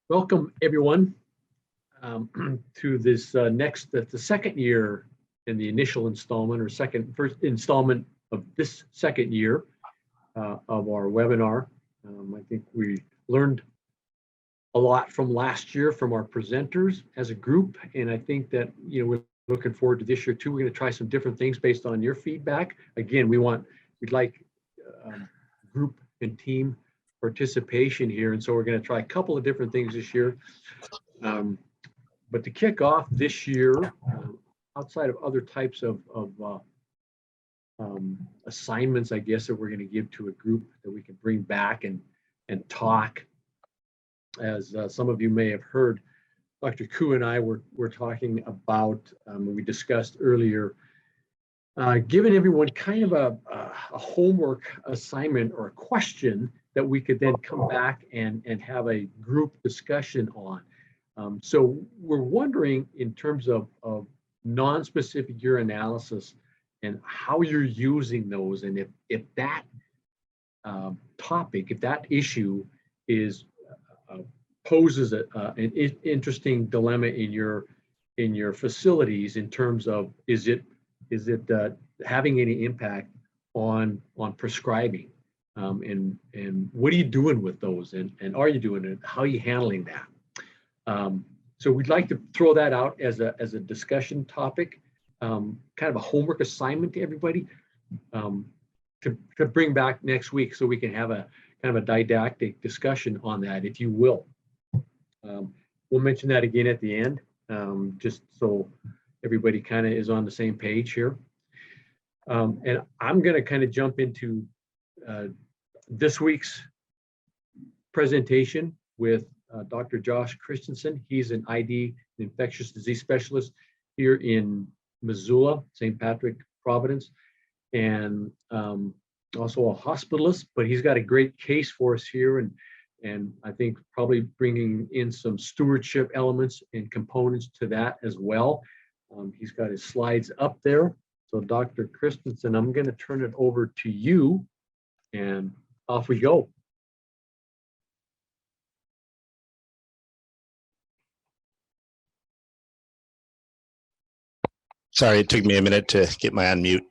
Welcome, everyone, to this the second year in the initial installment or first installment of this second year of our webinar. I think we learned a lot from last year from our presenters as a group, and I think that we're looking forward to this year too. We're going to try some different things based on your feedback. Again, we'd like group and team participation here, and so we're going to try a couple of different things this year. But to kick off this year, outside of other types of assignments, I guess, that we're going to give to a group that we can bring back and talk, as some of you may have heard, Dr. Koo and I were talking about, we discussed earlier, giving everyone kind of a homework assignment or a question that we could then come back and have a group discussion on. So we're wondering, in terms of non-specific urinalysis and how you're using those, and if that topic, if that issue poses an interesting dilemma in your facilities, in terms of is it having any impact on prescribing, and what are you doing with those, and are you doing it? How are you handling that? So we'd like to throw that out as a discussion topic, kind of a homework assignment to everybody, to bring back next week, so we can have a kind of a didactic discussion on that, if you will. We'll mention that again at the end, just so everybody kind of is on the same page here. And I'm going to kind of jump into this week's presentation with Dr. Josh Christensen. He's an ID, an infectious disease specialist here in Missoula, St. Patrick, Providence, and also a hospitalist, but he's got a great case for us here, and I think probably bringing in some stewardship elements and components to that as well. He's got his slides up there. So Dr. Christensen, I'm going to turn it over to you, and off we go. Sorry, it took me a minute to get my unmute.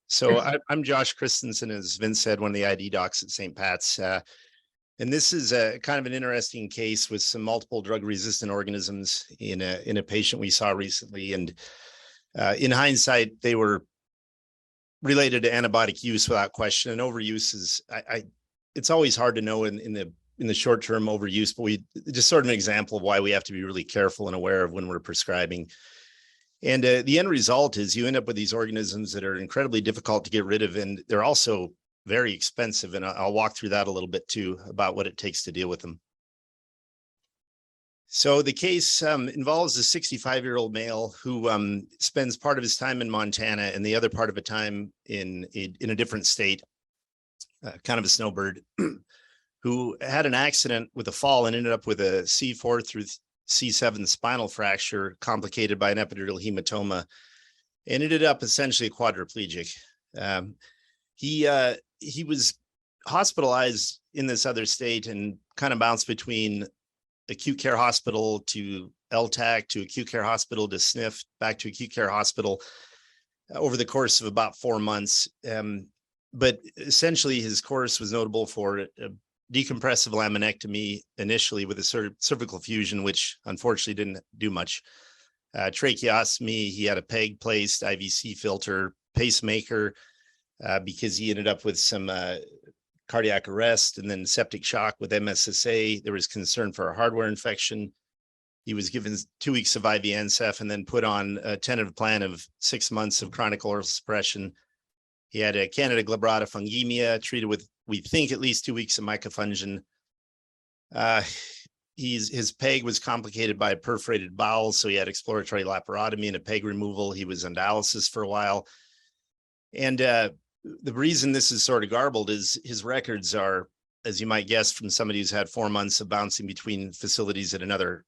So I'm Josh Christensen, as Vince said, one of the ID docs at St. Pat's. And this is a kind of an interesting case with some multiple drug-resistant organisms in a patient we saw recently. And in hindsight, they were related to antibiotic use without question. And overuse is, it's always hard to know in the short term overuse, but just sort of an example of why we have to be really careful and aware of when we're prescribing. And the end result is you end up with these organisms that are incredibly difficult to get rid of, and they're also very expensive. And I'll walk through that a little bit too, about what it takes to deal with them. So the case involves a 65-year-old male who spends part of his time in Montana and the other part of the time in a different state, kind of a snowbird, who had an accident with a fall and ended up with a C4 through C7 spinal fracture complicated by an epidural hematoma, and ended up essentially quadriplegic. He was hospitalized in this other state and kind of bounced between acute care hospital to LTAC to acute care hospital to SNF back to acute care hospital over the course of about 4 months. But essentially his course was notable for a decompressive laminectomy initially with a cervical fusion, which unfortunately didn't do much. Tracheostomy, he had a PEG placed, IVC filter, pacemaker, because he ended up with some cardiac arrest, and then septic shock with MSSA. There was concern for a hardware infection. He was given 2 weeks of IV NSAF and then put on a tentative plan of 6 months of chronic oral suppression. He had a Candida glabrata fungemia, treated with, we think, at least 2 weeks of micafungin. His PEG was complicated by a perforated bowel, so he had exploratory laparotomy and a PEG removal. He was on dialysis for a while. And the reason this is sort of garbled is his records are, as you might guess, from somebody who's had 4 months of bouncing between facilities in another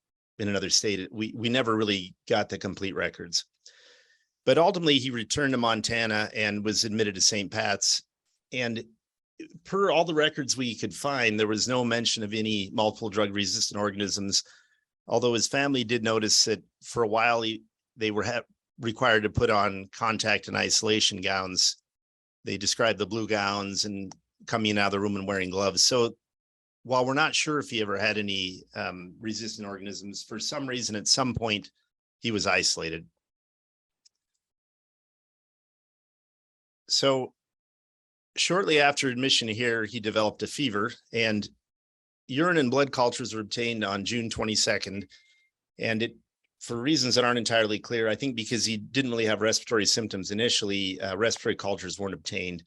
state. We never really got the complete records. But ultimately, he returned to Montana and was admitted to St. Pat's. And per all the records we could find, there was no mention of any multiple drug resistant organisms, although his family did notice that for a while they were required to put on contact and isolation gowns. They described the blue gowns and coming out of the room and wearing gloves. So while we're not sure if he ever had any resistant organisms, for some reason at some point he was isolated. So shortly after admission here, he developed a fever, and urine and blood cultures were obtained on June 22nd. And it, for reasons that aren't entirely clear, I think because he didn't really have respiratory symptoms initially, respiratory cultures weren't obtained.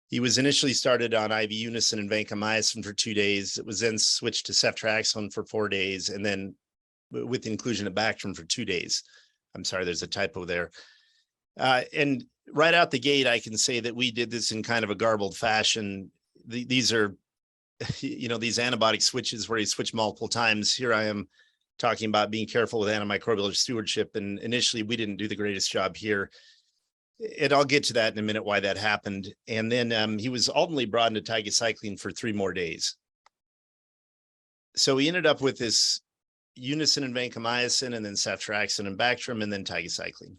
He was initially started on IV unison and vancomycin for 2 days. It was then switched to ceftriaxone for 4 days, and then with the inclusion of Bactrim for 2 days. I'm sorry, there's a typo there. And right out the gate, I can say that we did this in kind of a garbled fashion. These are, these antibiotic switches where you switch multiple times. Here I am talking about being careful with antimicrobial stewardship. And initially, we didn't do the greatest job here. And I'll get to that in a minute, why that happened. And then he was ultimately brought into tigecycline for 3 more days. So he ended up with this unison and vancomycin, and then ceftriaxone and Bactrim, and then tigecycline.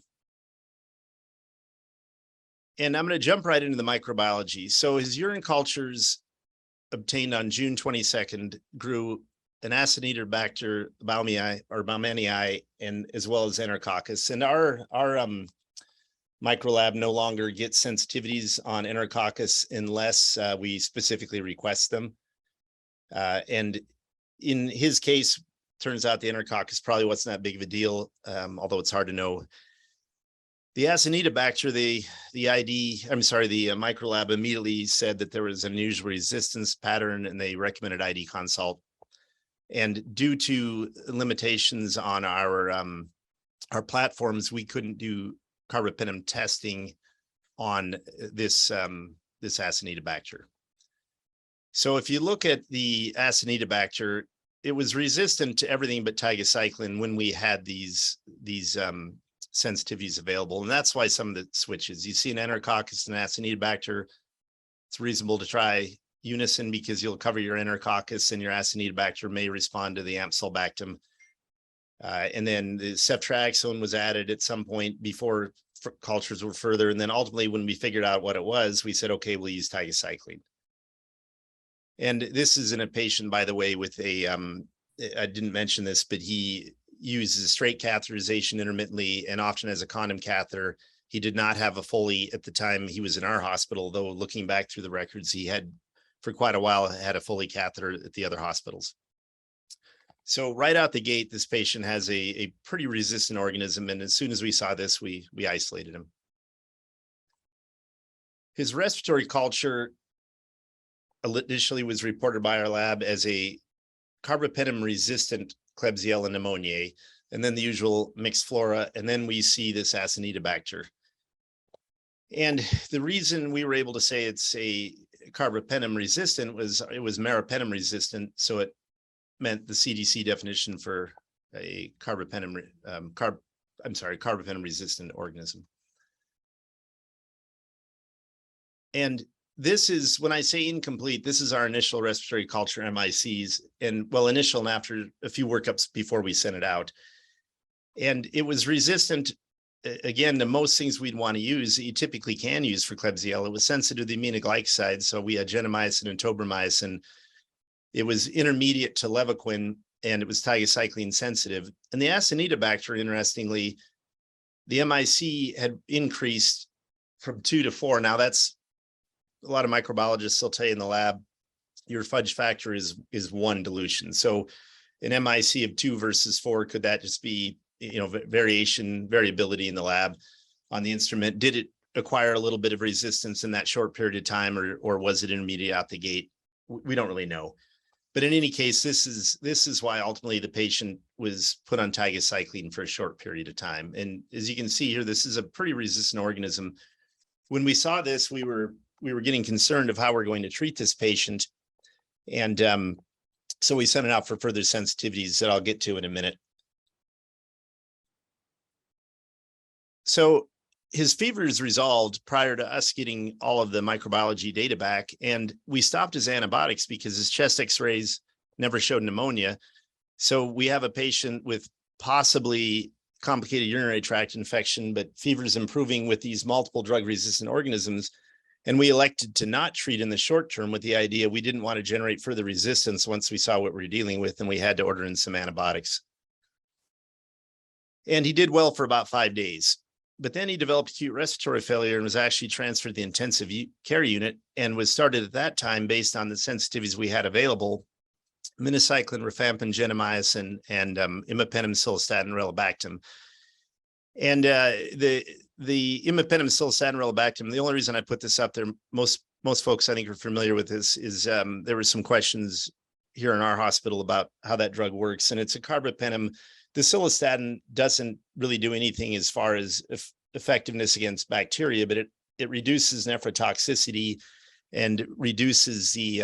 And I'm going to jump right into the microbiology. So his urine cultures obtained on June 22nd grew an Acinetobacter baumannii, and as well as Enterococcus. And our microlab no longer gets sensitivities on Enterococcus unless we specifically request them. And in his case, turns out the Enterococcus probably wasn't that big of a deal, although it's hard to know. The Acinetobacter, the microlab immediately said that there was an unusual resistance pattern, and they recommended ID consult. And due to limitations on our platforms, we couldn't do carbapenem testing on this Acinetobacter. So if you look at the Acinetobacter, it was resistant to everything but tigecycline when we had these sensitivities available. And that's why some of the switches, you see an Enterococcus and Acinetobacter, it's reasonable to try unison because you'll cover your Enterococcus, and your Acinetobacter may respond to the Amsulbactam. And then the ceftriaxone was added at some point before cultures were further. And then ultimately, when we figured out what it was, we said, okay, we'll use tigecycline. And this is in a patient, by the way, with a, I didn't mention this, but he uses straight catheterization intermittently and often as a condom catheter. He did not have a Foley at the time he was in our hospital, though looking back through the records, he had for quite a while had a Foley catheter at the other hospitals. So right out the gate, this patient has a pretty resistant organism. And as soon as we saw this, we isolated him. His respiratory culture initially was reported by our lab as a carbapenem resistant Klebsiella pneumoniae, and then the usual mixed flora. And then we see this Acinetobacter. And the reason we were able to say it's a carbapenem resistant was it was meropenem resistant. So it meant the CDC definition for a carbapenem resistant organism. And this is, when I say incomplete, this is our initial respiratory culture MICs, and well, initial and after a few workups before we sent it out. And it was resistant, again, to most things we'd want to use, that you typically can use for Klebsiella. It was sensitive to the aminoglycosides, so we had gentamicin and tobramycin. It was intermediate to levaquin, and it was tigecycline sensitive. And the Acinetobacter, interestingly, the MIC had increased from 2 to 4. Now that's, a lot of microbiologists will tell you in the lab, your fudge factor is 1 dilution. So an MIC of 2 versus 4, could that just be, variability in the lab on the instrument? Did it acquire a little bit of resistance in that short period of time, or was it intermediate out the gate? We don't really know. But in any case, this is why ultimately the patient was put on tigecycline for a short period of time. And as you can see here, this is a pretty resistant organism. When we saw this, we were getting concerned of how we're going to treat this patient. And so we sent it out for further sensitivities that I'll get to in a minute. So his fever is resolved prior to us getting all of the microbiology data back. And we stopped his antibiotics because his chest x-rays never showed pneumonia. So we have a patient with possibly complicated urinary tract infection, but fever is improving with these multiple drug-resistant organisms. And we elected to not treat in the short term with the idea we didn't want to generate further resistance once we saw what we were dealing with, and we had to order in some antibiotics. And he did well for about 5 days. But then he developed acute respiratory failure and was actually transferred to the intensive care unit, and was started at that time based on the sensitivities we had available: minocycline, rifampin, gentamicin, and imipenem, cilastatin, relebactam. And the imipenem, cilastatin, relebactam, the only reason I put this up there, most folks I think are familiar with this, is there were some questions here in our hospital about how that drug works, and it's a carbapenem. The cilastatin doesn't really do anything as far as effectiveness against bacteria, but it reduces nephrotoxicity and reduces the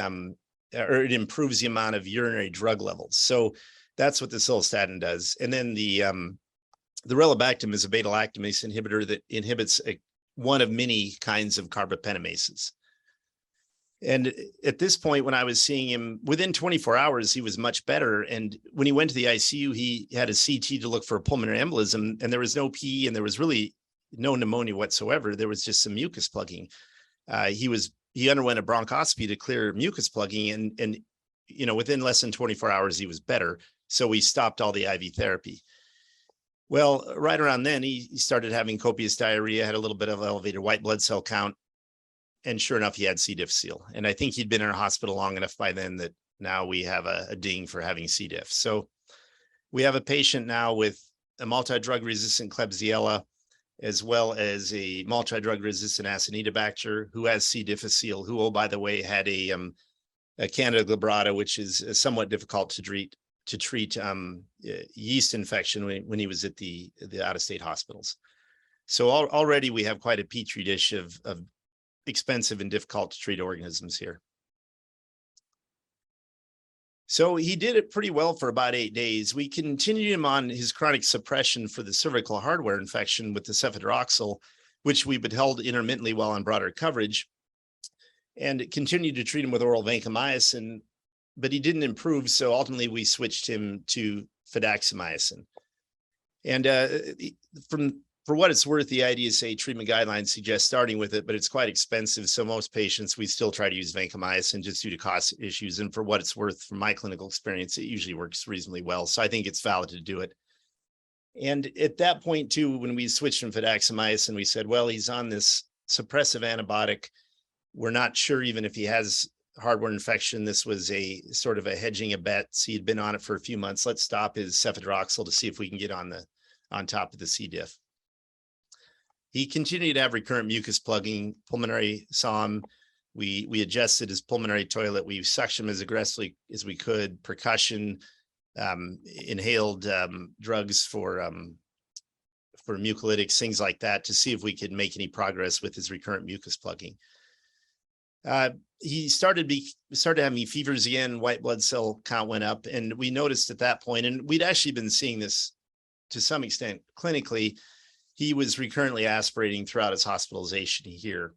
or it improves the amount of urinary drug levels. So that's what the cilastatin does. And then the relebactam is a beta-lactamase inhibitor that inhibits one of many kinds of carbapenemases. And at this point, when I was seeing him, within 24 hours, he was much better. And when he went to the ICU, he had a CT to look for a pulmonary embolism, and there was no PE, and there was really no pneumonia whatsoever. There was just some mucus plugging. He underwent a bronchoscopy to clear mucus plugging, and within less than 24 hours, he was better. So we stopped all the IV therapy. Well, right around then, he started having copious diarrhea, had a little bit of elevated white blood cell count. And sure enough, he had C. difficile. And I think he'd been in our hospital long enough by then that now we have a ding for having C. diff. So we have a patient now with a multidrug-resistant Klebsiella, as well as a multidrug-resistant Acinetobacter, who has C. difficile, who, oh, by the way, had a Candida glabrata, which is somewhat difficult to treat yeast infection when he was at the out-of-state hospitals. So already we have quite a petri dish of expensive and difficult to treat organisms here. So he did it pretty well for about 8 days. We continued him on his chronic suppression for the cervical hardware infection with the cefadroxil, which we withheld intermittently while on broader coverage, and continued to treat him with oral vancomycin, but he didn't improve. So ultimately we switched him to fidaxomicin. And for what it's worth, the IDSA treatment guidelines suggest starting with it, but it's quite expensive. So most patients, we still try to use vancomycin just due to cost issues. And for what it's worth, from my clinical experience, it usually works reasonably well. So I think it's valid to do it. And at that point too, when we switched from fidaxomicin, we said, well, he's on this suppressive antibiotic. We're not sure even if he has hardware infection. This was a sort of a hedging a bet. So he'd been on it for a few months. Let's stop his cefadroxil to see if we can get on top of the C. diff. He continued to have recurrent mucus plugging, pulmonary SOM. We adjusted his pulmonary toilet. We suctioned him as aggressively as we could, percussion, inhaled drugs for mucolytics, things like that, to see if we could make any progress with his recurrent mucus plugging. He started having fevers again, white blood cell count went up, and we noticed at that point, and we'd actually been seeing this to some extent clinically, he was recurrently aspirating throughout his hospitalization here.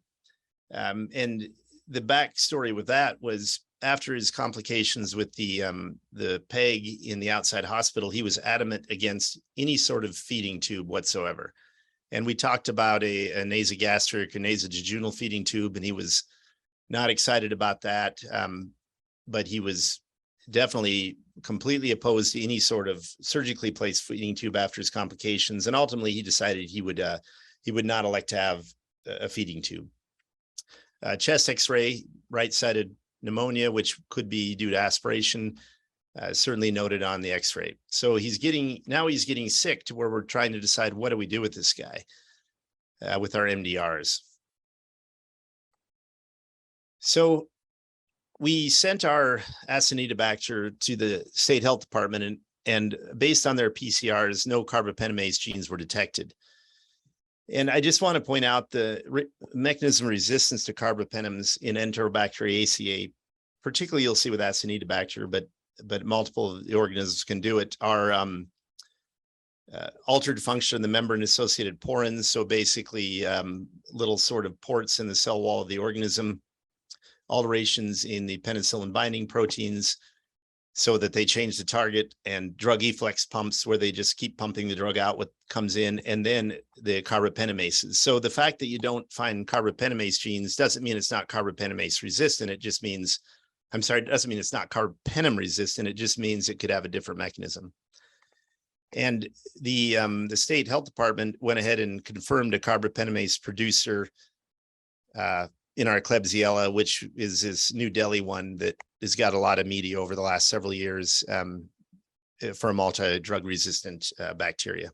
And the backstory with that was after his complications with the PEG in the outside hospital, he was adamant against any sort of feeding tube whatsoever. And we talked about a nasogastric or nasojejunal feeding tube, and he was not excited about that. But he was definitely completely opposed to any sort of surgically placed feeding tube after his complications. And ultimately he decided he would not elect to have a feeding tube. Chest x-ray, right-sided pneumonia, which could be due to aspiration, certainly noted on the x-ray. So he's getting sick to where we're trying to decide, what do we do with this guy with our MDRs? So we sent our Acinetobacter to the state health department, and based on their PCRs, no carbapenemase genes were detected. And I just want to point out the mechanism of resistance to carbapenems in Enterobacteriaceae, particularly you'll see with Acinetobacter, but multiple of the organisms can do it, are altered function of the membrane-associated porins, so basically little sort of ports in the cell wall of the organism, alterations in the penicillin binding proteins so that they change the target, and drug efflux pumps where they just keep pumping the drug out what comes in, and then the carbapentamases. So the fact that you don't find carbapentamase genes doesn't mean it's not carbapentamase resistant. It just means, I'm sorry, it doesn't mean it's not carbapenem resistant. It just means it could have a different mechanism. And the state health department went ahead and confirmed a carbapenemase producer in our Klebsiella, which is this New Delhi one that has got a lot of media over the last several years for a multi-drug resistant bacteria.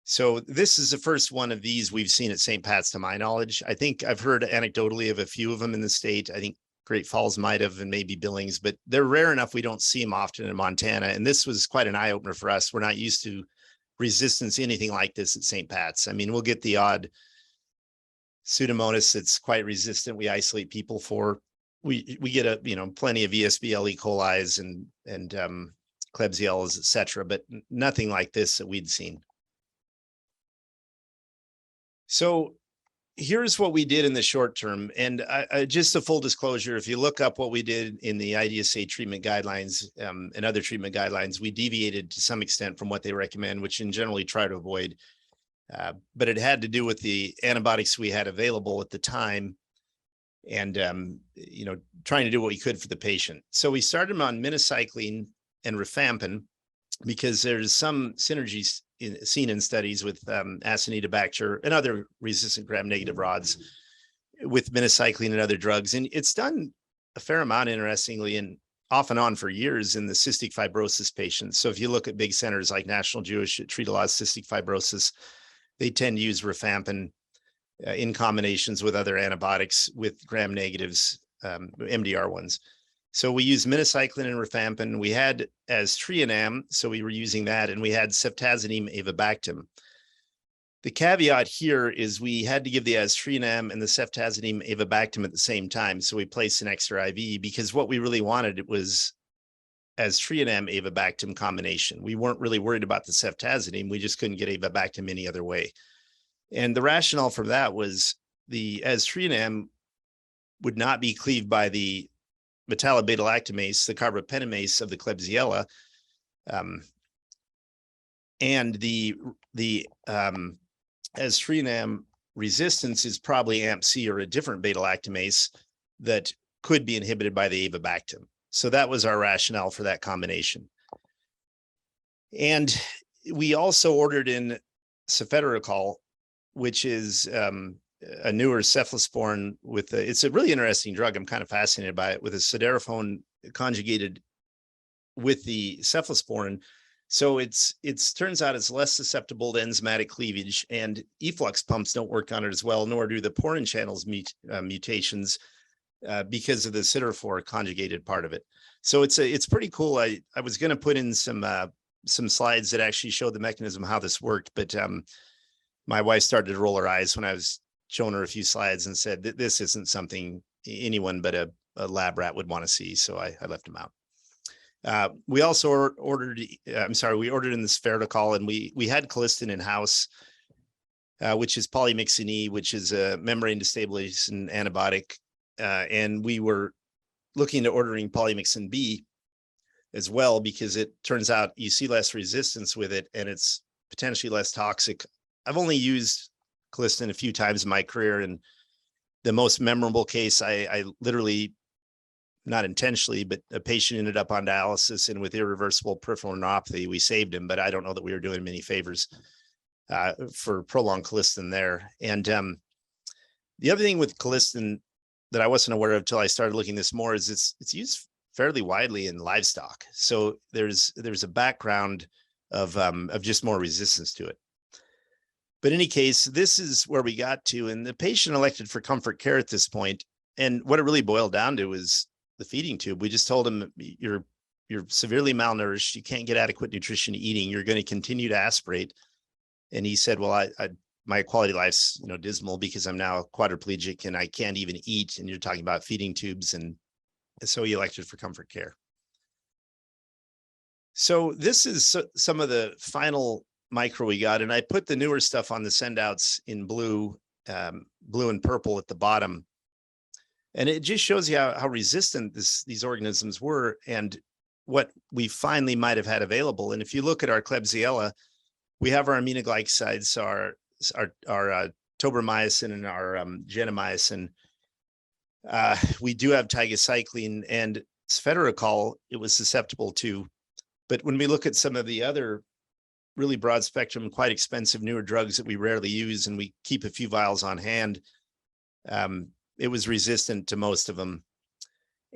So this is the first one of these we've seen at St. Pat's to my knowledge. I think I've heard anecdotally of a few of them in the state. I think Great Falls might have, and maybe Billings, but they're rare enough we don't see them often in Montana. And this was quite an eye-opener for us. We're not used to resistance, anything like this at St. Pat's. I mean, we'll get the odd Pseudomonas that's quite resistant. We isolate people for. We get plenty of ESBL, E. coli's and Klebsiellas, et cetera, but nothing like this that we'd seen. So here's what we did in the short term. And just a full disclosure, if you look up what we did in the IDSA treatment guidelines and other treatment guidelines, we deviated to some extent from what they recommend, which in generally try to avoid. But it had to do with the antibiotics we had available at the time and, trying to do what we could for the patient. So we started them on minocycline and rifampin because there's some synergies seen in studies with Acinetobacter and other resistant gram-negative rods with minocycline and other drugs. And it's done a fair amount, interestingly, and off and on for years in the cystic fibrosis patients. So if you look at big centers like National Jewish that treat a lot of cystic fibrosis, they tend to use rifampin in combinations with other antibiotics with gram-negatives, MDR ones. So we use minocycline and rifampin. We had aztreonam, so we were using that, and we had ceftazidime avibactam. The caveat here is we had to give the aztreonam and the ceftazidime avibactam at the same time, so we placed an extra IV because what we really wanted was aztreonam avibactam combination. We weren't really worried about the ceftazidime. We just couldn't get avibactam any other way. And the rationale for that was the aztreonam would not be cleaved by the metallo-beta-lactamase, the carbapenemase of the Klebsiella, and the aztreonam resistance is probably AMP-C or a different beta-lactamase that could be inhibited by the avibactam. So that was our rationale for that combination. And we also ordered in cefiderocol, which is a newer cephalosporin with it's a really interesting drug. I'm kind of fascinated by it, with a siderophone conjugated with the cephalosporin. So it's turns out it's less susceptible to enzymatic cleavage, and efflux pumps don't work on it as well, nor do the porin channels mutations because of the siderophore conjugated part of it. So it's pretty cool. I was going to put in some slides that actually showed the mechanism of how this worked, but my wife started to roll her eyes when I was showing her a few slides and said that this isn't something anyone but a lab rat would want to see. So I left them out. We also ordered, we ordered in the cefiderocol, and we had colistin in house, which is polymyxin E, which is a membrane destabilizing antibiotic. And we were looking to ordering polymyxin B as well, because it turns out you see less resistance with it and it's potentially less toxic. I've only used colistin a few times in my career, and the most memorable case, I literally, not intentionally, but a patient ended up on dialysis and with irreversible peripheral neuropathy. We saved him, but I don't know that we were doing him any favors for prolonged colistin there. And the other thing with colistin that I wasn't aware of until I started looking this more is it's used fairly widely in livestock. So there's a background of just more resistance to it. But in any case, this is where we got to, and the patient elected for comfort care at this point. And what it really boiled down to was the feeding tube. We just told him, you're severely malnourished. You can't get adequate nutrition eating. You're going to continue to aspirate. And he said, well, my quality of life's dismal because I'm now quadriplegic and I can't even eat. And you're talking about feeding tubes. And so he elected for comfort care. So this is some of the final micro we got. And I put the newer stuff on the sendouts in blue, blue and purple at the bottom. And it just shows you how resistant these organisms were and what we finally might have had available. And if you look at our Klebsiella, we have our aminoglycosides, our tobramycin and our gentamicin. We do have tigecycline and sphedericol, it was susceptible to. But when we look at some of the other really broad spectrum, quite expensive newer drugs that we rarely use, and we keep a few vials on hand, it was resistant to most of them.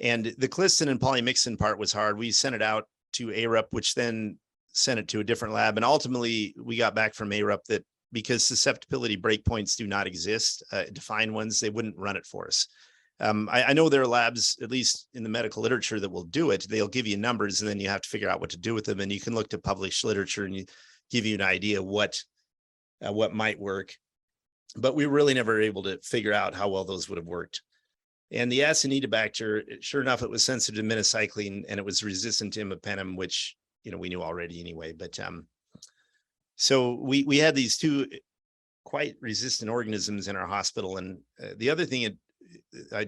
And the colistin and polymyxin part was hard. We sent it out to ARUP, which then sent it to a different lab. And ultimately, we got back from ARUP that because susceptibility breakpoints do not exist, defined ones, they wouldn't run it for us. I know there are labs, at least in the medical literature, that will do it. They'll give you numbers, and then you have to figure out what to do with them. And you can look to published literature and give you an idea what might work. But we were really never able to figure out how well those would have worked. And the Acinetobacter, sure enough, it was sensitive to minocycline and it was resistant to imipenem, which, you know, we knew already anyway. But so we had these two quite resistant organisms in our hospital. And the other thing I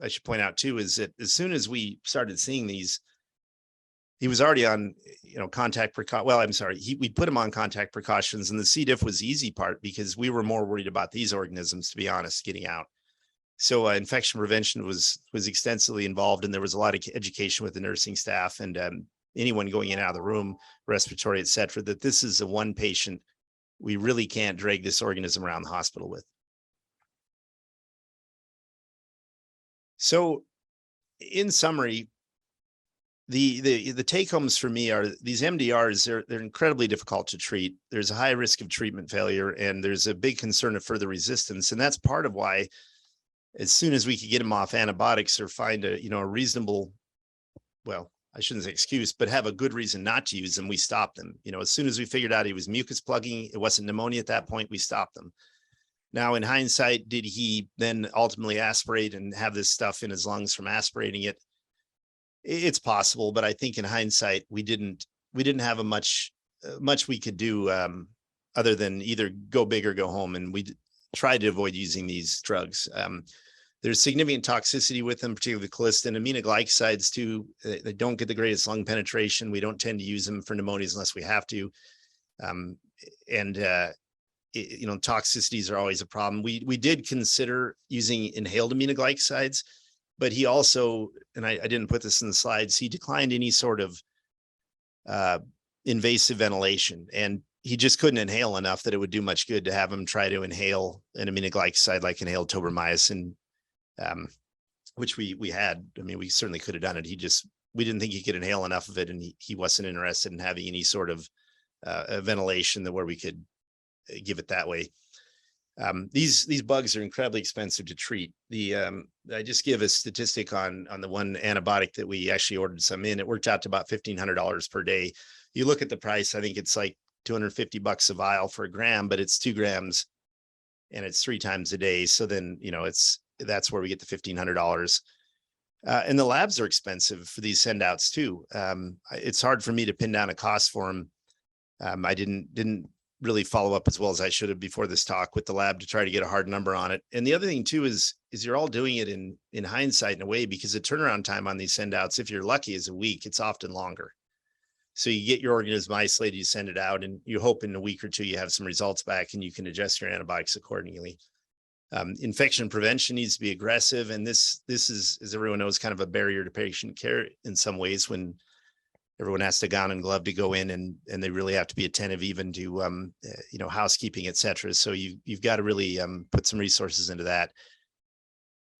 should point out too is that as soon as we started seeing these, he was already on, you know, contact precaution. Well, I'm sorry, we put him on contact precautions, and the C. diff was the easy part because we were more worried about these organisms, to be honest, getting out. So infection prevention was extensively involved, and there was a lot of education with the nursing staff and anyone going in and out of the room, respiratory, et cetera, that this is the one patient we really can't drag this organism around the hospital with. So in summary, the take homes for me are these MDRs, they're incredibly difficult to treat. There's a high risk of treatment failure, and there's a big concern of further resistance. And that's part of why, as soon as we could get them off antibiotics or find a reasonable, well, I shouldn't say excuse, but have a good reason not to use them, we stopped them. You know, as soon as we figured out he was mucus plugging, it wasn't pneumonia at that point, we stopped them. Now, in hindsight, did he then ultimately aspirate and have this stuff in his lungs from aspirating it? It's possible, but I think in hindsight, we didn't have much we could do other than either go big or go home. And we tried to avoid using these drugs. There's significant toxicity with them, particularly the colistin. Aminoglycosides too, they don't get the greatest lung penetration. We don't tend to use them for pneumonias unless we have to. Toxicities are always a problem. We did consider using inhaled aminoglycosides, but he also, and I didn't put this in the slides, he declined any sort of invasive ventilation, and he just couldn't inhale enough that it would do much good to have him try to inhale an aminoglycoside like inhaled tobramycin, which we had. I mean, we certainly could have done it. We didn't think he could inhale enough of it, and he wasn't interested in having any sort of ventilation where we could give it that way. These bugs are incredibly expensive to treat. I just give a statistic on the one antibiotic that we actually ordered some in. It worked out to about $1,500 per day. You look at the price, I think it's like $250 a vial for a gram, but it's 2 grams and it's 3 times a day. So then, that's where we get the $1,500. And the labs are expensive for these sendouts too. It's hard for me to pin down a cost for them. I didn't really follow up as well as I should have before this talk with the lab to try to get a hard number on it. And the other thing too is you're all doing it in hindsight in a way, because the turnaround time on these sendouts, if you're lucky, is a week. It's often longer. So you get your organism isolated, you send it out, and you hope in a week or two you have some results back and you can adjust your antibiotics accordingly. Infection prevention needs to be aggressive. And this is, as everyone knows, kind of a barrier to patient care in some ways, when everyone has to gown and glove to go in, and they really have to be attentive even to, housekeeping, et cetera. So you've got to really put some resources into that.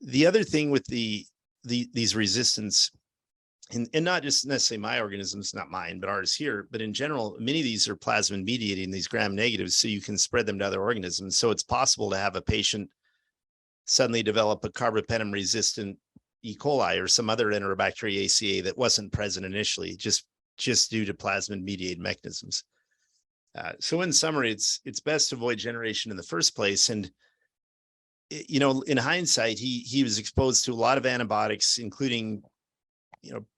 The other thing with these resistance, and not just necessarily my organisms, not mine, but ours here, but in general, many of these are plasmid mediating, these gram negatives, so you can spread them to other organisms. So it's possible to have a patient suddenly develop a carbapenem resistant E. coli or some other Enterobacteria ACA that wasn't present initially, just due to plasmid mediated mechanisms. So in summary, it's best to avoid generation in the first place. And in hindsight, he was exposed to a lot of antibiotics, including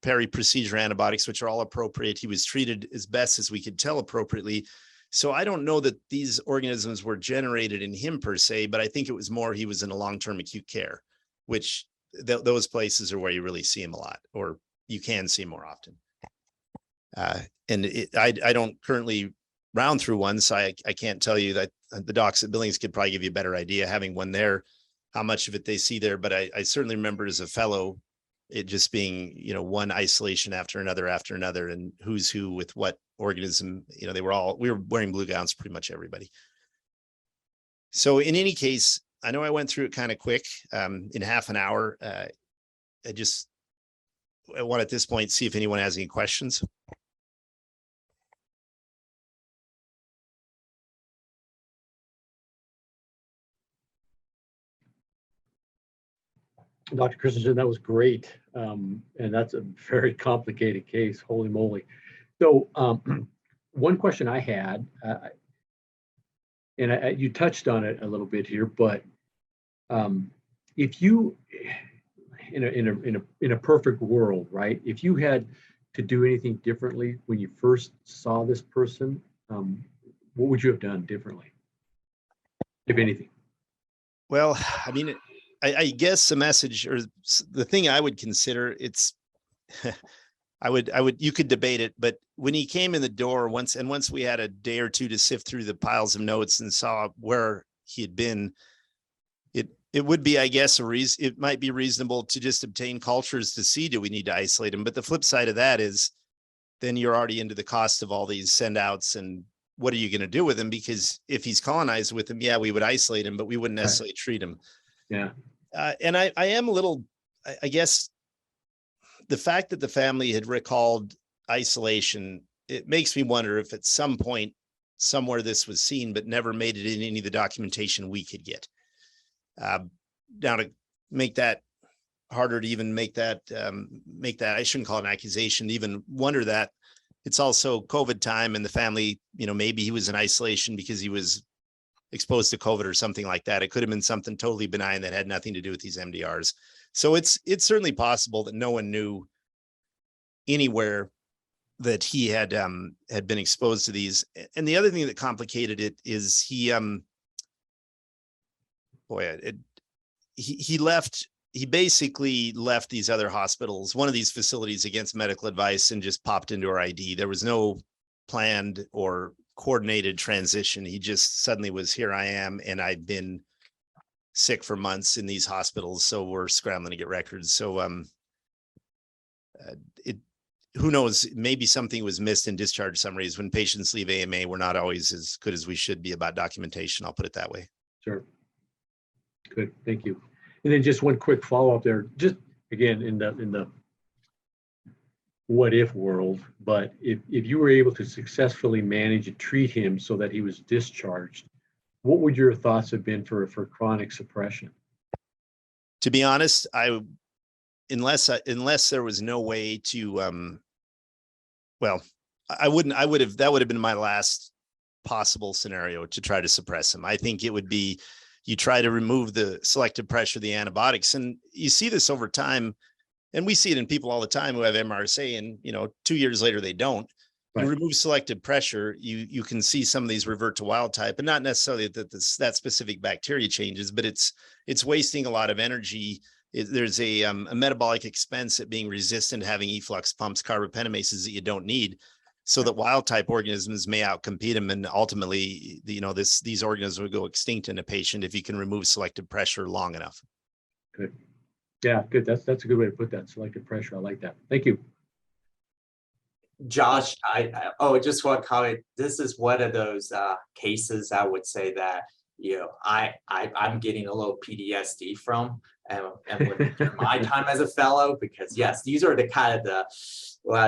peri-procedure antibiotics, which are all appropriate. He was treated as best as we could tell appropriately. So I don't know that these organisms were generated in him per se, but I think it was more he was in a long-term acute care, which those places are where you really see him a lot, or you can see him more often. And I don't currently round through one, so I can't tell you that. The docs at Billings could probably give you a better idea having one there, how much of it they see there. But I certainly remember as a fellow, it just being, one isolation after another, and who's who with what organism, we were wearing blue gowns, pretty much everybody. So in any case, I know I went through it kind of quick, in half an hour. I want at this point, see if anyone has any questions. Dr. Christensen, that was great. And that's a very complicated case, holy moly. So one question I had, and you touched on it a little bit here, but if you, in a perfect world, right? If you had to do anything differently when you first saw this person, what would you have done differently, if anything? Well, I mean, I guess the message, or the thing I would consider, it's, you could debate it, but when he came in the door once we had a day or two to sift through the piles of notes and saw where he had been, it would be, I guess, it might be reasonable to just obtain cultures to see, do we need to isolate him? But the flip side of that is then you're already into the cost of all these send outs, and what are you going to do with him? Because if he's colonized with him, yeah, we would isolate him, but we wouldn't necessarily treat him. Yeah. And I am a little, I guess, the fact that the family had recalled isolation, it makes me wonder if at some point somewhere this was seen, but never made it in any of the documentation we could get. Now, to make that harder to even make that, I shouldn't call it an accusation, to even wonder that, it's also COVID time, and the family, maybe he was in isolation because he was exposed to COVID or something like that. It could have been something totally benign that had nothing to do with these MDRs. So it's certainly possible that no one knew anywhere that he had been exposed to these. And the other thing that complicated it is he basically left these other hospitals, one of these facilities, against medical advice, and just popped into our ID. There was no planned or coordinated transition. He just suddenly was, here I am, and I've been sick for months in these hospitals, so we're scrambling to get records. So who knows, maybe something was missed in discharge summaries. When patients leave AMA, we're not always as good as we should be about documentation, I'll put it that way. Sure. Good, thank you. And then just one quick follow-up there, just again in the what if world, but if you were able to successfully manage and treat him so that he was discharged, what would your thoughts have been for chronic suppression? To be honest, unless there was no way to, that would have been my last possible scenario, to try to suppress him. I think it would be, you try to remove the selective pressure of the antibiotics, and you see this over time. And we see it in people all the time who have MRSA, and 2 years later they don't. Right. You remove selective pressure, you can see some of these revert to wild type, and not necessarily that specific bacteria changes, but it's wasting a lot of energy. There's a metabolic expense at being resistant, having efflux pumps, carbopentamases that you don't need, so that wild type organisms may outcompete them, and ultimately, these organisms will go extinct in a patient if you can remove selective pressure long enough. Good. Yeah, good. That's a good way to put that. Selective pressure. I like that. Thank you. Josh, just one comment. This is one of those cases I would say that I'm getting a little PTSD from, and my time as a fellow, because yes, these are the kind of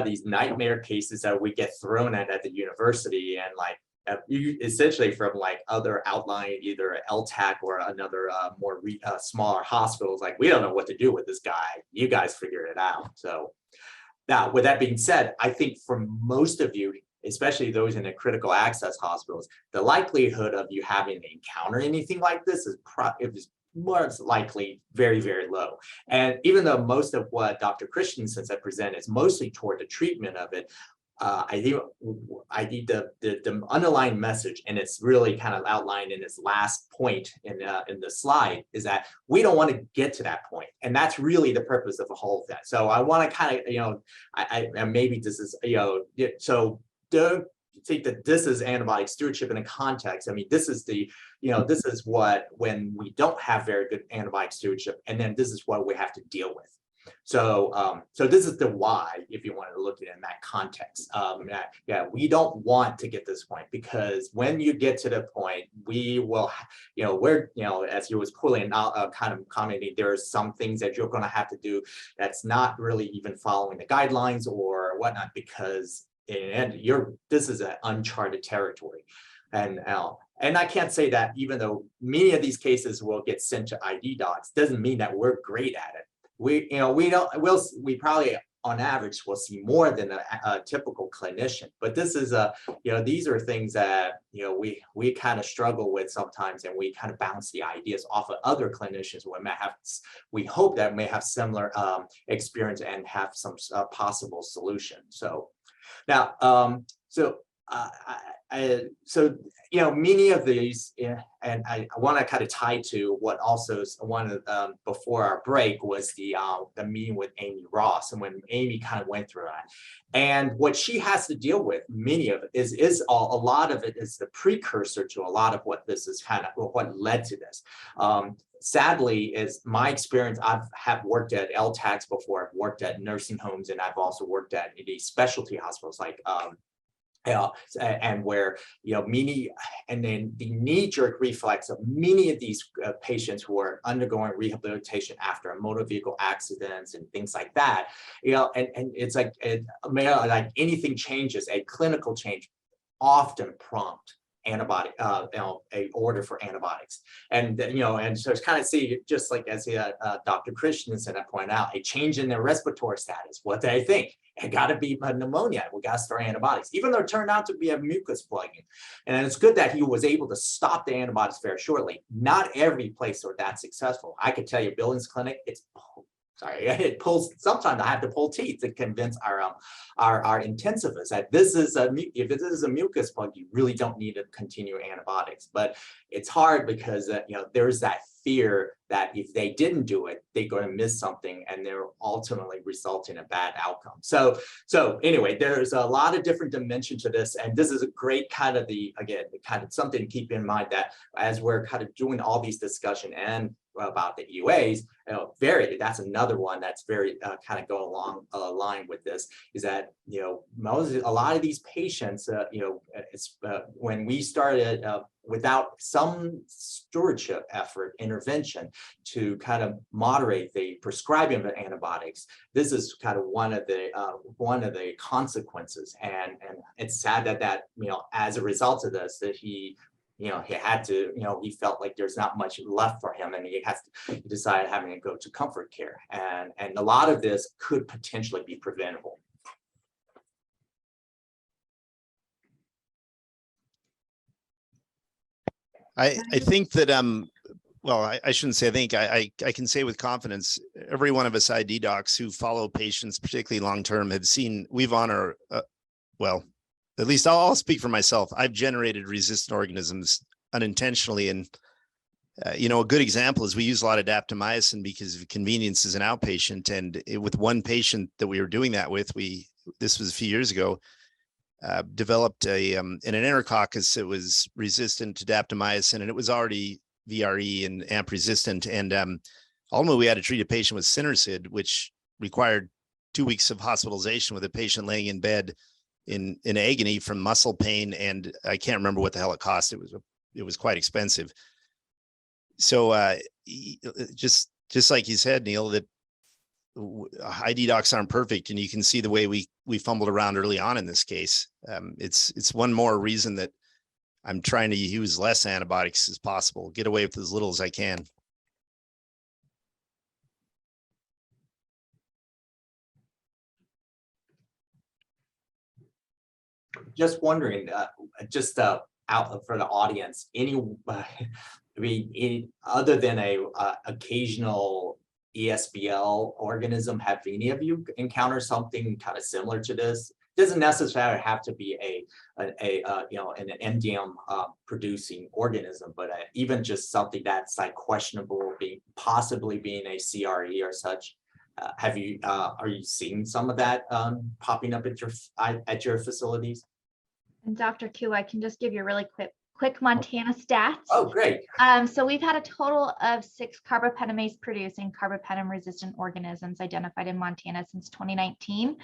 these nightmare cases that we get thrown at the university, and essentially from other outlying, either LTAC or another more smaller hospitals. We don't know what to do with this guy. You guys figure it out. So now, with that being said, I think for most of you, especially those in the critical access hospitals, the likelihood of you having to encounter anything like this is most likely very, very low. And even though most of what Dr. Christensen has presented is mostly toward the treatment of it, I think the underlying message, and it's really kind of outlined in this last point in the slide, is that we don't want to get to that point, and that's really the purpose of the whole thing. So I want to kind of, and maybe this is, so don't think that this is antibiotic stewardship in a context. I mean, this is this is what, when we don't have very good antibiotic stewardship, and then this is what we have to deal with. So, so this is the why, if you want to look at it in that context. Yeah, we don't want to get this point, because when you get to the point, we will, as you was pulling out, kind of commenting, there are some things that you're going to have to do that's not really even following the guidelines or whatnot, because this is an uncharted territory. And I can't say that, even though many of these cases will get sent to ID docs, doesn't mean that we're great at it. We probably on average will see more than a typical clinician, but this is these are things that we kind of struggle with sometimes, and we kind of bounce the ideas off of other clinicians who we hope that may have similar experience and have some possible solution. So now, many of these, and I want to kind of tie to what also one of before our break was the meeting with Amy Ross, and when Amy kind of went through that, and what she has to deal with, many of it is a lot of it is the precursor to a lot of what this is kind of what led to this. Sadly, is my experience. Have worked at LTACs before. I've worked at nursing homes, and I've also worked at these specialty hospitals like. And where and then the knee-jerk reflex of many of these patients who are undergoing rehabilitation after motor vehicle accidents and things like that, and it's like like anything changes, a clinical change often prompt antibiotic, a order for antibiotics, and and so it's kind of see, just like as Dr. Christensen pointed out, a change in their respiratory status. What do they think? It got to be pneumonia. We got to start antibiotics, even though it turned out to be a mucus plugging. And it's good that he was able to stop the antibiotics very shortly. Not every place are that successful. I could tell you, Billings Clinic, it pulls. Sometimes I have to pull teeth to convince our intensivists that if this is a mucus plug, you really don't need to continue antibiotics. But it's hard because there's that fear that if they didn't do it, they're going to miss something, and they're ultimately result in a bad outcome. So anyway, there's a lot of different dimensions to this, and this is a great kind of kind of something to keep in mind, that as we're kind of doing all these discussion and about the EUAs, that's another one that's very kind of go along line with this, is that a lot of these patients, when we started without some stewardship effort intervention to kind of moderate the prescribing of antibiotics, this is kind of one of the consequences, and it's sad that as a result of this, that he had to, he felt like there's not much left for him, and he decided having to go to comfort care. And a lot of this could potentially be preventable. I think that, well, I shouldn't say I think, I can say with confidence, every one of us ID docs who follow patients, particularly long-term, have seen, we've on our, well, at least I'll speak for myself. I've generated resistant organisms unintentionally. And, a good example is we use a lot of daptomycin because of convenience as an outpatient. And with one patient that we were doing that with, this was a few years ago, developed in an enterococcus that was resistant to daptomycin, and it was already VRE and AMP resistant. And ultimately, we had to treat a patient with Sinercid, which required 2 weeks of hospitalization with a patient laying in bed in agony from muscle pain, and I can't remember what the hell it cost. It was quite expensive. So just like you said, Neil, that ID docs aren't perfect, and you can see the way we fumbled around early on in this case. It's one more reason that I'm trying to use less antibiotics as possible, get away with as little as I can. Just wondering, out for the audience, other than a occasional ESBL organism, have any of you encountered something kind of similar to this? doesn't necessarily have to be an MDM producing organism, but even just something that's like questionable, possibly being a CRE or such. Are you seeing some of that popping up at your facilities? And Dr. Q, I can just give you a really quick Montana stats. Oh, great. So we've had a total of 6 carbapenemase producing carbapenem resistant organisms identified in Montana since 2019.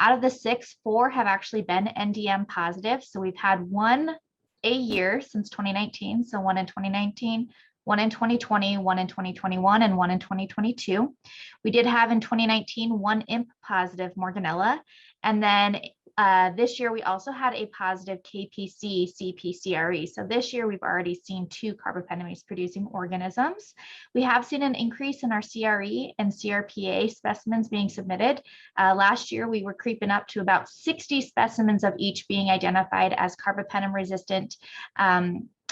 Out of the 6, 4 have actually been NDM positive. So we've had 1 a year since 2019. So 1 in 2019, 1 in 2020, 1 in 2021, and 1 in 2022. We did have in 2019 1 imp positive Morganella, and then this year we also had a positive KPC CPCRE. So this year we've already seen 2 carbapenemase producing organisms. We have seen an increase in our CRE and CRPA specimens being submitted. Last year we were creeping up to about 60 specimens of each being identified as carbapenem resistant,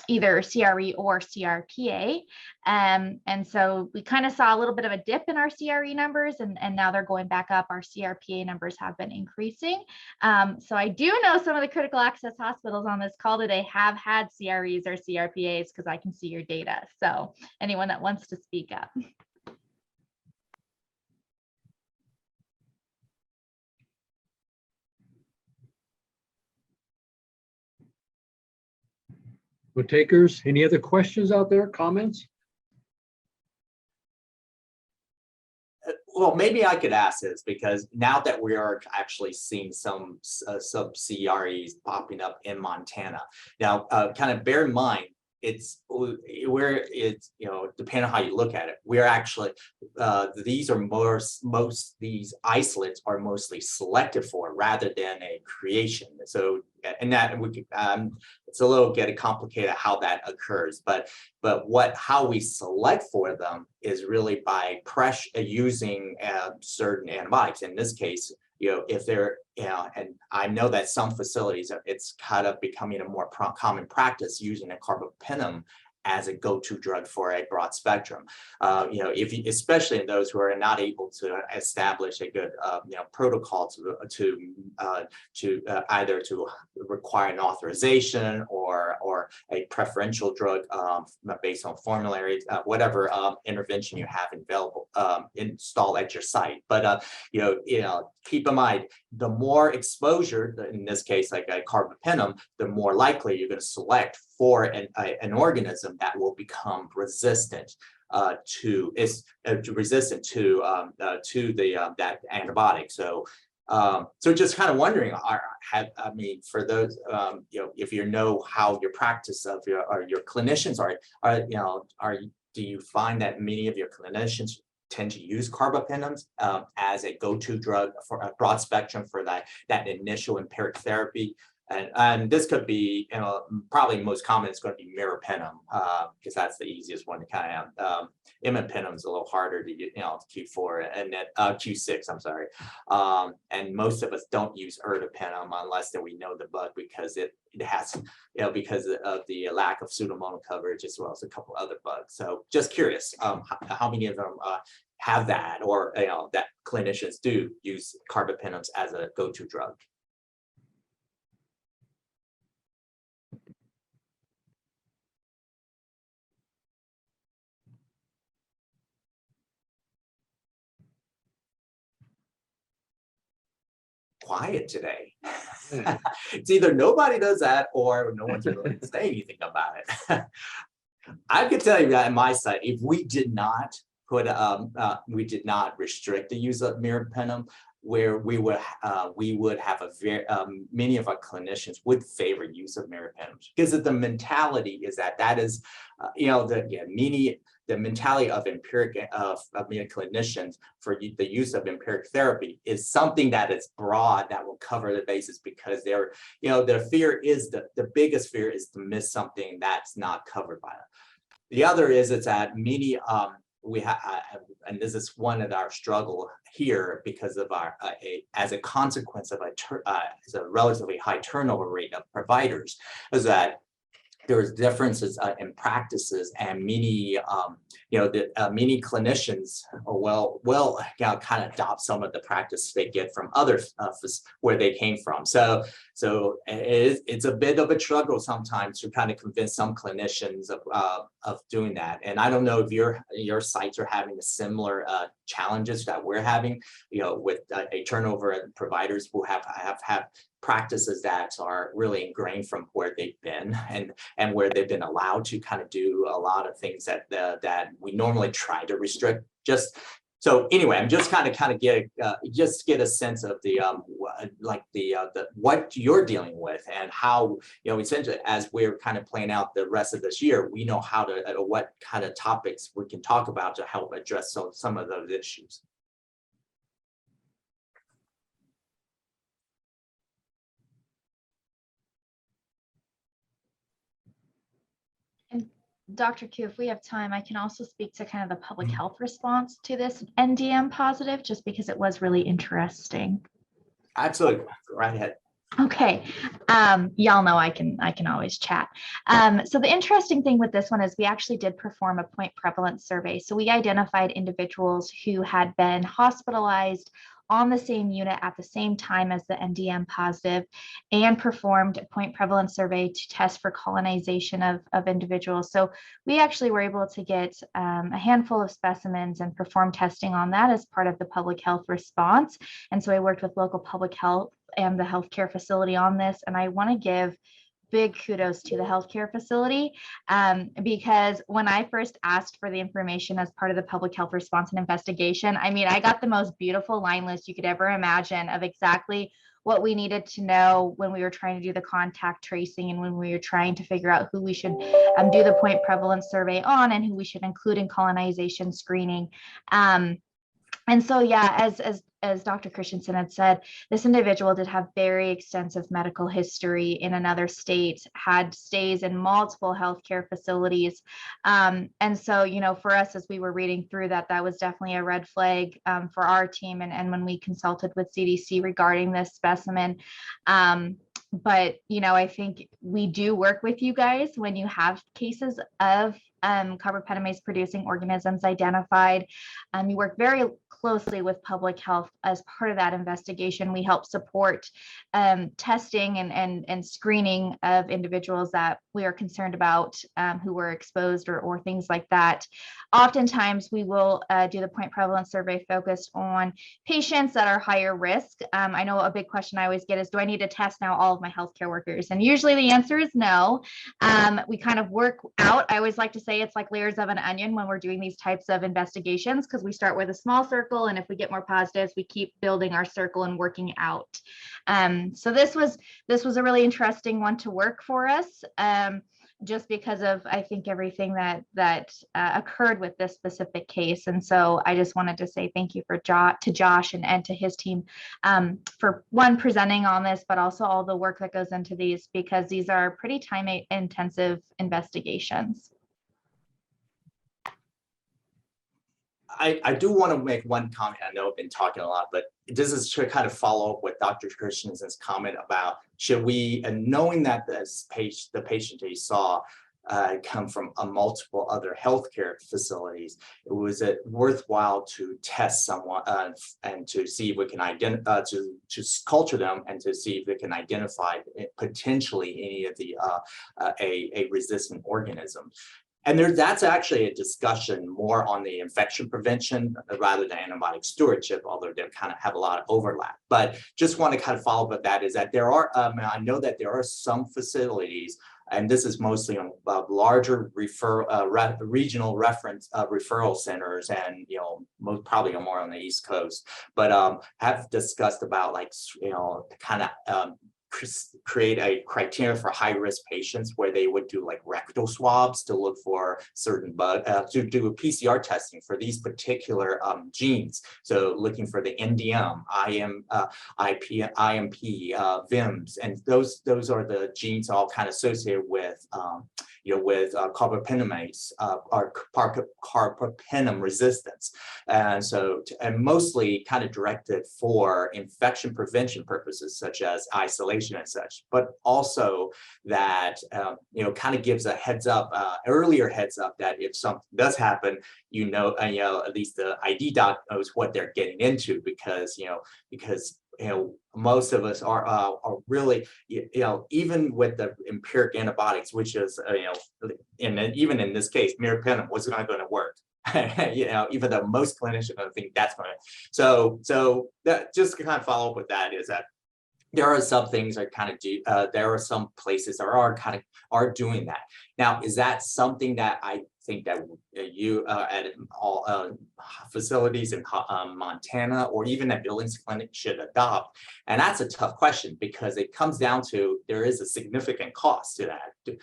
either CRE or CRPA. And so we kind of saw a little bit of a dip in our CRE numbers, and now they're going back up. Our CRPA numbers have been increasing. So I do know some of the critical access hospitals on this call today have had CREs or CRPAs, because I can see your data. So anyone that wants to speak up. Well, takers, any other questions out there, comments? Well, maybe I could ask this, because now that we are actually seeing some CREs popping up in Montana, now kind of bear in mind, it's depending on how you look at it, we're actually these isolates are mostly selected for rather than a creation. So, and that it's a little complicated how that occurs, but how we select for them is really by using certain antibiotics. In this case, if they're, and I know that some facilities, it's kind of becoming a more common practice using a carbapenem as a go-to drug for a broad spectrum. Especially in those who are not able to establish a good protocol to either to require an authorization or a preferential drug based on formulary, whatever intervention you have available installed at your site. But keep in mind, the more exposure, in this case like a carbapenem, the more likely you're going to select for an organism that will become resistant to that antibiotic. So just kind of wondering, for those, if you know how your practice of your clinicians do you find that many of your clinicians tend to use carbapenems as a go-to drug for a broad spectrum for that initial empiric therapy? And this could be, probably most common is going to be meropenem, because that's the easiest one to kind of. Imipenem is a little harder to get, Q4 and then Q6. I'm sorry, and most of us don't use ertapenem unless that we know the bug, because it has, because of the lack of pseudomonal coverage, as well as a couple other bugs. So just curious, how many of them have that, or that clinicians do use carbapenems as a go-to drug? Quiet today. It's either nobody does that or no one's really saying anything about it. I can tell you that at my site, if we did not restrict the use of meropenem, where we would have a very many of our clinicians would favor use of meropenem, because the mentality is that is the mentality of many clinicians for the use of empiric therapy is something that is broad, that will cover the bases, because their fear is the biggest fear is to miss something that's not covered by it. The other is that many we have, and this is one of our struggle here, because of our as a consequence of a relatively high turnover rate of providers, is that there's differences in practices, and many many clinicians kind of adopt some of the practice they get from other where they came from. So it's a bit of a struggle sometimes to kind of convince some clinicians of doing that. And I don't know if your sites are having the similar challenges that we're having, with a turnover of providers who have practices that are really ingrained from where they've been and where they've been allowed to kind of do a lot of things that we normally try to restrict. So anyway, I'm just kind of get a sense of the what you're dealing with and how, essentially as we're kind of playing out the rest of this year, we know how to what kind of topics we can talk about to help address some of those issues. Dr. Q, if we have time, I can also speak to kind of the public health response to this NDM positive, just because it was really interesting. Absolutely, right ahead. Okay, y'all know I can always chat. So the interesting thing with this one is we actually did perform a point prevalence survey. So we identified individuals who had been hospitalized on the same unit at the same time as the NDM positive and performed a point prevalence survey to test for colonization of individuals. So we actually were able to get a handful of specimens and perform testing on that as part of the public health response. And so I worked with local public health and the healthcare facility on this. And I want to give big kudos to the healthcare facility because when I first asked for the information as part of the public health response and investigation, I mean, I got the most beautiful line list you could ever imagine of exactly what we needed to know when we were trying to do the contact tracing and when we were trying to figure out who we should do the point prevalence survey on and who we should include in colonization screening. And so, yeah, as Dr. Christensen had said, this individual did have very extensive medical history in another state, had stays in multiple healthcare facilities. And so, for us, as we were reading through that, that was definitely a red flag for our team. And when we consulted with CDC regarding this specimen, but, I think we do work with you guys when you have cases of carbapenemase producing organisms identified. You work very closely with public health as part of that investigation. We help support testing and screening of individuals that we are concerned about who were exposed or things like that. Oftentimes we will do the point prevalence survey focused on patients that are higher risk. I know a big question I always get is, do I need to test now all of my healthcare workers? And usually the answer is no. We kind of work out. I always like to say it's like layers of an onion when we're doing these types of investigations, because we start with a small circle, and if we get more positives, we keep building our circle and working out. So this was a really interesting one to work for us, just because of, I think, everything that occurred with this specific case. And so I just wanted to say thank you to Josh and to his team for presenting on this, but also all the work that goes into these, because these are pretty time-intensive investigations. I do want to make one comment. I know I've been talking a lot, but this is to kind of follow up with Dr. Christensen's comment about should we, and knowing that the patient he saw come from multiple other healthcare facilities, it was worthwhile to test someone and to see if we can identify, to culture them and to see if we can identify potentially any of the a resistant organism. And that's actually a discussion more on the infection prevention rather than antibiotic stewardship, although they kind of have a lot of overlap. But just want to kind of follow up with that is that there are, I know that there are some facilities, and this is mostly on larger regional referral centers, and most probably more on the East Coast, but have discussed about kind of create a criteria for high-risk patients where they would do like rectal swabs to look for certain to do PCR testing for these particular genes. So looking for the NDM, IMP, VIMS, and those are the genes all kind of associated with with carbapenemase or carbapenem resistance. And so, and mostly kind of directed for infection prevention purposes, such as isolation and such, but also that, kind of gives a heads up, earlier heads up that if something does happen, at least the ID doc knows what they're getting into, because most of us are really, even with the empiric antibiotics, which is, even in this case, meropenem was not going to work. Even though most clinicians don't think that's going to. So that, just to kind of follow up with that, is that there are some things that kind of do, there are some places that are doing that. Now, is that something that I think that you at all facilities in Montana or even at Billings Clinic should adopt? And that's a tough question, because it comes down to, there is a significant cost to that.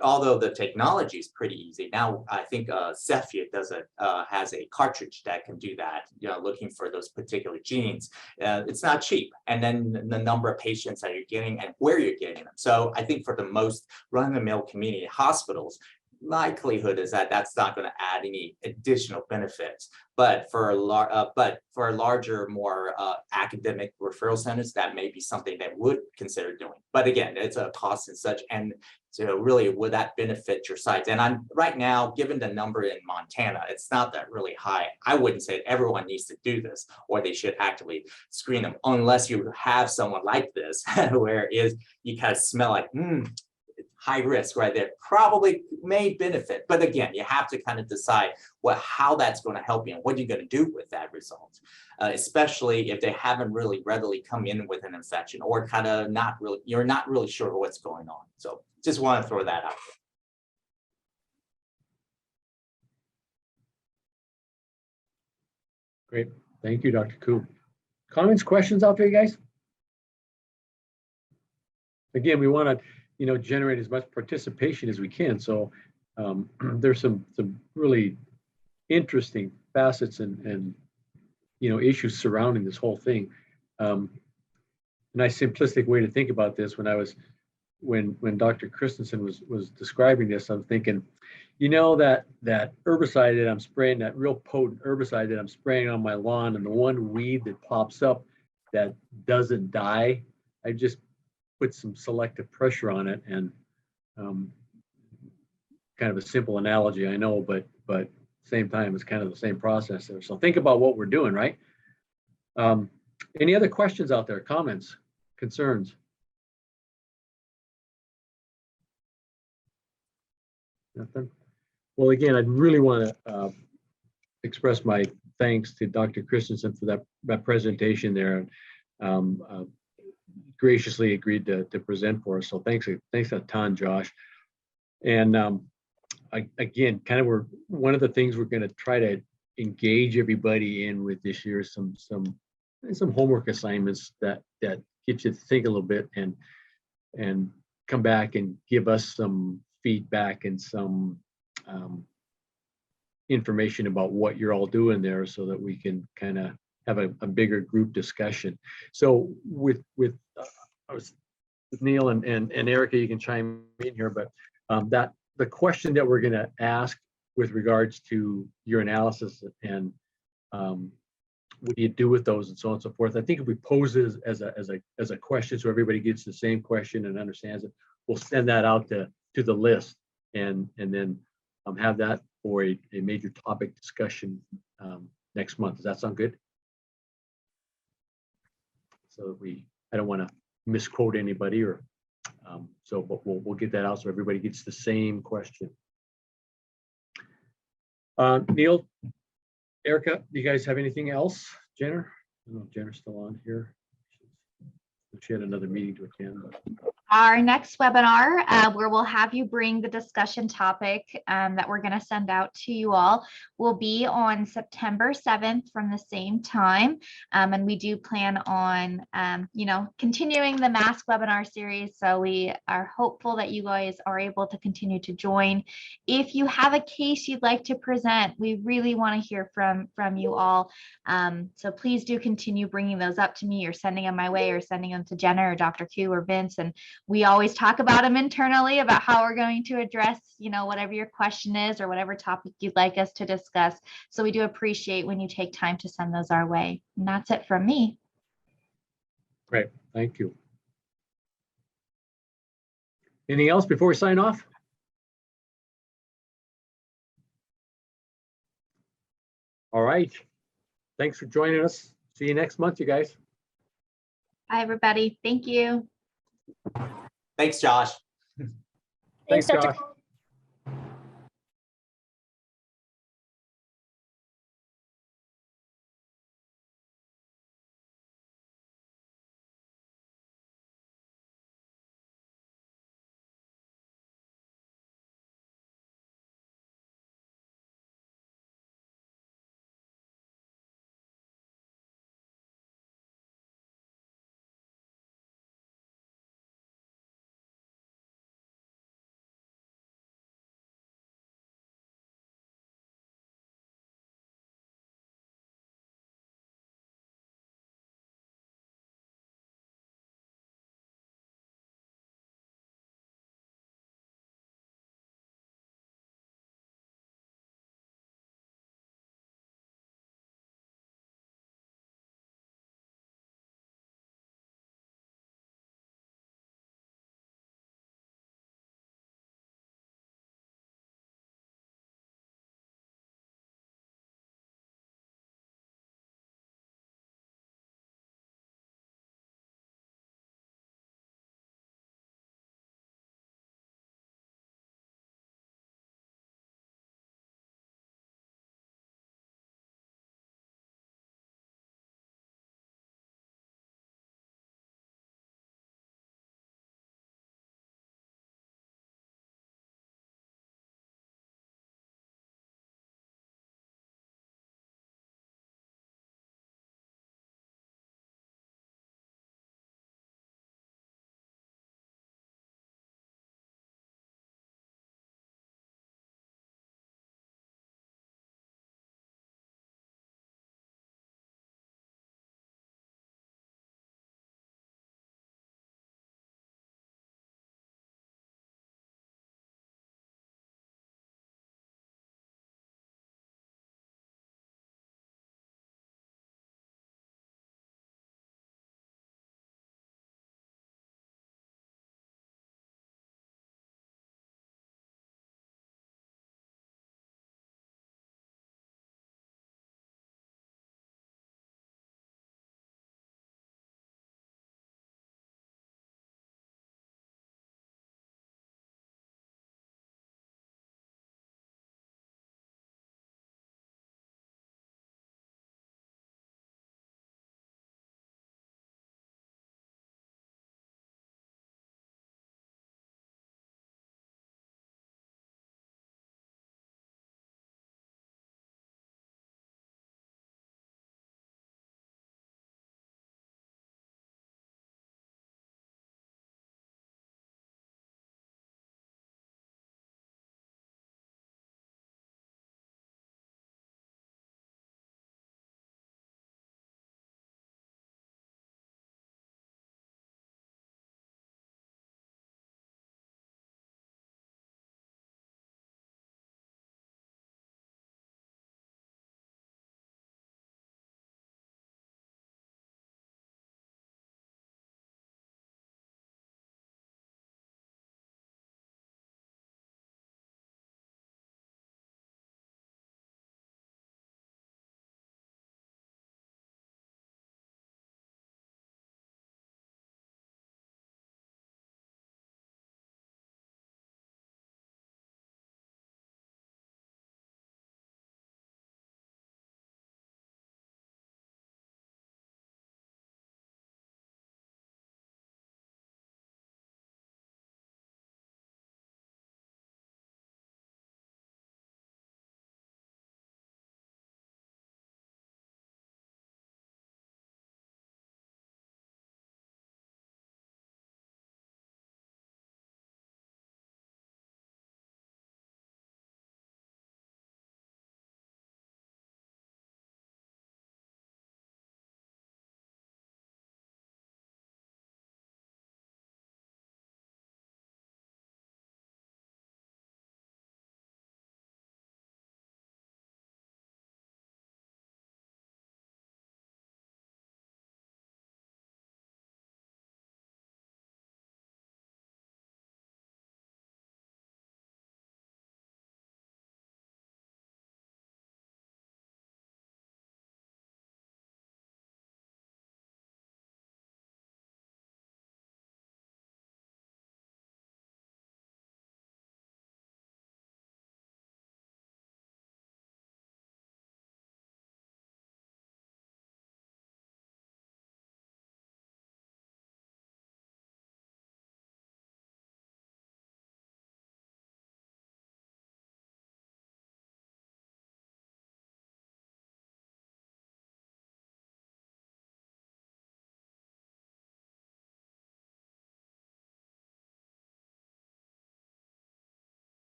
Although the technology is pretty easy. Now, I think Cepheid has a cartridge that can do that, looking for those particular genes. It's not cheap. And then the number of patients that you're getting and where you're getting them. So I think for the most run-of-the-mill community hospitals, likelihood is that that's not going to add any additional benefits. But for larger, more academic referral centers, that may be something that would consider doing. But again, it's a cost and such. And so really, would that benefit your sites? And I'm right now, given the number in Montana, it's not that really high. I wouldn't say everyone needs to do this, or they should actively screen them, unless you have someone like this, where you kind of smell like, high risk right there, probably may benefit. But again, you have to kind of decide how that's going to help you and what you're going to do with that result, especially if they haven't really readily come in with an infection, or kind of you're not really sure what's going on. So just want to throw that out there. Great. Thank you, Dr. Koo. Comments, questions out there, guys? Again, we want to generate as much participation as we can. So there's some really interesting facets and issues surrounding this whole thing. A nice simplistic way to think about this, when Dr. Christensen was describing this, I'm thinking, that herbicide that I'm spraying, that real potent herbicide that I'm spraying on my lawn, and the one weed that pops up that doesn't die, I just put some selective pressure on it. And kind of a simple analogy, I know, but same time, it's kind of the same process there. So think about what we're doing, right? Any other questions out there, comments, concerns? Nothing? Well, again, I'd really want to express my thanks to Dr. Christensen for that presentation there. Graciously agreed to present for us. So thanks a ton, Josh. And again, kind of one of the things we're going to try to engage everybody in with this year is some homework assignments that get you to think a little bit and come back and give us some feedback and some information about what you're all doing there, so that we can kind of have a bigger group discussion. So with Neil and Erica, you can chime in here, but the question that we're going to ask with regards to your analysis and what do you do with those and so on and so forth, I think if we pose it as a question, so everybody gets the same question and understands it, we'll send that out to the list and then have that for a major topic discussion next month. Does that sound good? So I don't want to misquote anybody, or but we'll get that out so everybody gets the same question. Neil, Erica, do you guys have anything else? Jenner? I don't know if Jenner's still on here. She had another meeting to attend. Our next webinar, where we'll have you bring the discussion topic that we're going to send out to you all, will be on September 7th from the same time. And we do plan on, continuing the MASC webinar series. So we are hopeful that you guys are able to continue to join. If you have a case you'd like to present, we really want to hear from you all. So please do continue bringing those up to me, or sending them my way, or sending them to Jenna or Dr. Q or Vince, and We always talk about them internally about how we're going to address, whatever your question is or whatever topic you'd like us to discuss. So we do appreciate when you take time to send those our way. And that's it from me. Great, thank you. Anything else before we sign off? All right. Thanks for joining us. See you next month, you guys. Bye, everybody. Thank you. Thanks, Josh. Thanks, Dr. Josh.